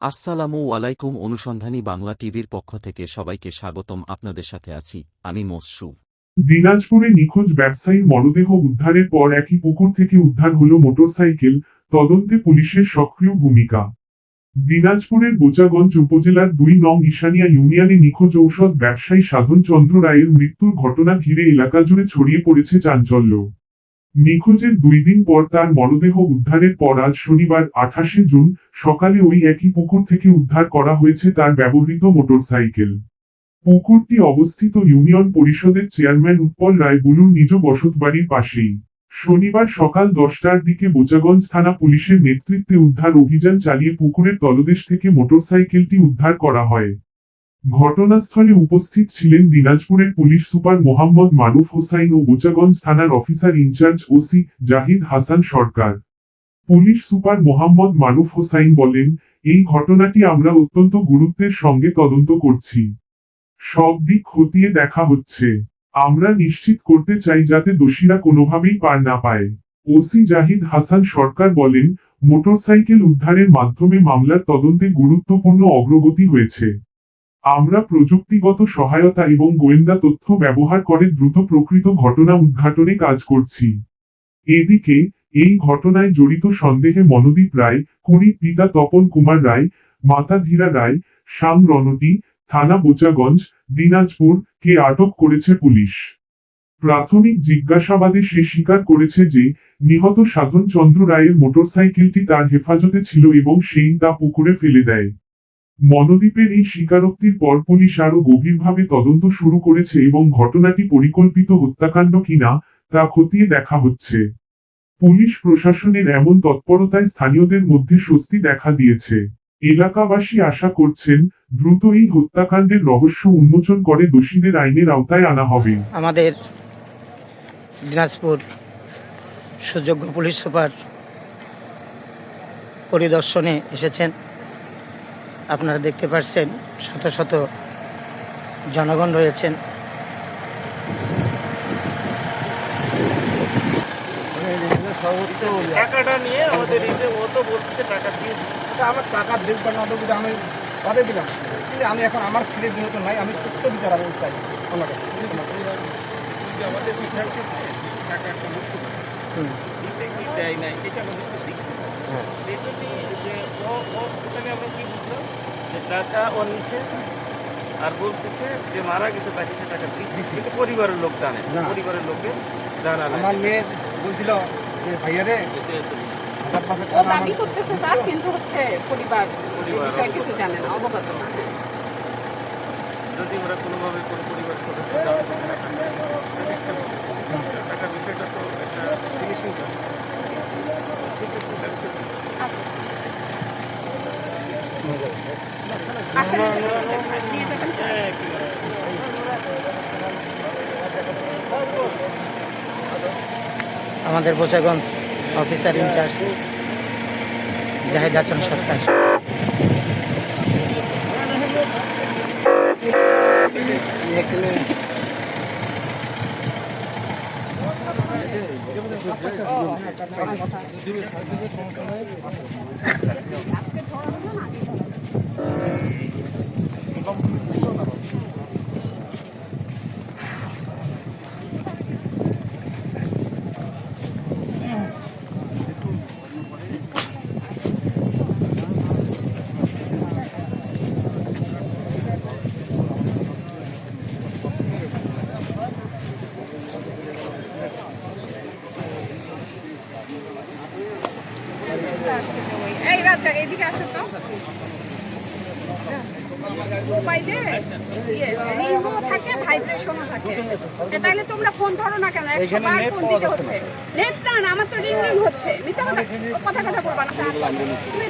আসসালামু আলাইকুম। অনুসন্ধানী বাংলা টিভির পক্ষ থেকে সবাইকে স্বাগতম। আপনাদের সাথে আছি আমি মসরু। দিনাজপুরে নিখোঁজ ব্যবসায়ীর মরদেহ উদ্ধারের পর একই পুকুর থেকে উদ্ধার হল মোটরসাইকেল, তদন্তে পুলিশের সক্রিয় ভূমিকা। দিনাজপুরের বোচাগঞ্জ উপজেলার ২ নং ঈশানিয়া ইউনিয়নে নিখোঁজ ঔষধ ব্যবসায়ী সাধন চন্দ্র রায়ের মৃত্যুর ঘটনা ঘিরে এলাকা জুড়ে ছড়িয়ে পড়েছে চাঞ্চল্য। নিখোঁজের ২ দিন পর তার মরদেহ উদ্ধারের পর আজ শনিবার ২৮শে জুন সকালে ওই একই পুকুর থেকে উদ্ধার করা হয়েছে তার ব্যবহৃত মোটরসাইকেল। পুকুরটি অবস্থিত ইউনিয়ন পরিষদের চেয়ারম্যান উৎপল রায় বুলুর নিজ বসতবাড়ির পাশেই। শনিবার সকাল ১০টার দিকে বোচাগঞ্জ থানা পুলিশের নেতৃত্বে উদ্ধার অভিযান চালিয়ে পুকুরের তলদেশ থেকে মোটরসাইকেলটি উদ্ধার করা হয়। ঘটনাস্থলে উপস্থিত ছিলেন দিনাজপুরের পুলিশ সুপার মোহাম্মদ মারুফ হোসাইন ও বোচাগঞ্জ থানার officer in charge OC Zahid Hasan Sarkar. Police super Mohammad Maruf Hossain বলেন, এই ঘটনাটি আমরা অত্যন্ত গুরুত্বের সঙ্গে তদন্ত করছি। সব দিক খতিয়ে দেখা হচ্ছে। আমরা নিশ্চিত করতে চাই যাতে দোষীরা কোনোভাবেই পার না পায়। ওসি জাহিদ হাসান সরকার বলেন, মোটরসাইকেল উদ্ধারের মাধ্যমে মামলার তদন্তে গুরুত্বপূর্ণ অগ্রগতি হয়েছে। আমরা প্রযুক্তিগত সহায়তা এবং গোয়েন্দা তথ্য ব্যবহার করে দ্রুত প্রকৃত ঘটনা উদ্ঘাটনে কাজ করছি। এদিকে এই ঘটনায় জড়িত সন্দেহে মনোদীপ রায়, কুড়ি পিতা তপন কুমার রায়, মাতা ধীরা রায়, শ্যাম রনটি, থানা বোচাগঞ্জ, দিনাজপুর কে আটক করেছে পুলিশ। প্রাথমিক জিজ্ঞাসাবাদে সে স্বীকার করেছে যে নিহত সাধন চন্দ্র রায়ের মোটরসাইকেলটি তার হেফাজতে ছিল এবং সেই তা পুকুরে ফেলে দেয়। মনোদীপের এই স্বীকারোক্তির পর পুলিশ আরও গভীরভাবে তদন্ত শুরু করেছে এবং ঘটনাটি পরিকল্পিত হত্যাকাণ্ড কিনা তা খতিয়ে দেখা হচ্ছে। পুলিশ প্রশাসনের এমন তৎপরতায় স্থানীয়দের মধ্যে স্বস্তি দেখা দিয়েছে। এলাকাবাসী আশা করছেন দ্রুত এই হত্যাকাণ্ডের রহস্য উন্মোচন করে দোষীদের আইনের আওতায় আনা হবে। আমাদের দিনাজপুর সুযোগ্য পুলিশ সুপার পরিদর্শনে এসেছেন। আপনারা দেখতে পাচ্ছেন শত শত জনগণ রয়েছেন। টাকাটা নিয়ে আমাদের এই যে ও তো বলছে টাকা দিয়ে দিচ্ছে, আমার টাকা দেখবেন না দেবো আমি বাদে দিলাম, কিন্তু আমি এখন আমার ছেলে যেহেতু নাই আমি সুস্থ বিচার আমি চাই আমার কাছে। আমাদের টাকা একটা মুক্ত দেয় নাই, এটা আমাদের তো দিক এই জন্যই যে ওখানে আমরা কি বুঝলাম যে টাকা ও নিচে আর বলতেছে যে মারা গেছে তাকে সে টাকা দিচ্ছে, কিন্তু পরিবারের লোক জানে, পরিবারের লোকে জানা। আমার মেয়ে বলছিল যে ভাইয়ারে দাবি করতেছে স্যার, কিন্তু হচ্ছে পরিবার কিছু জানে না, অবগত না। যদি ওরা কোনোভাবে কোনো পরিবার সদস্য টাকা বিষয়টা তো একটা ফিনিশিং আমাদের বোচাগঞ্জ অফিসার ইনচার্জ জাহিদ হাসান সরকার। এই রাজ্জাক এইদিকে আসো তো। মোবাইলে রিংও থাকে, ভাইব্রেশনও থাকে। তাইলে তোমরা ফোন ধরো না কেন? 100 বার ফোন দিতে হচ্ছে। নেট না, আমার তো রিং হচ্ছে। মিথ্যা কথা কথা বলবা না। তুমি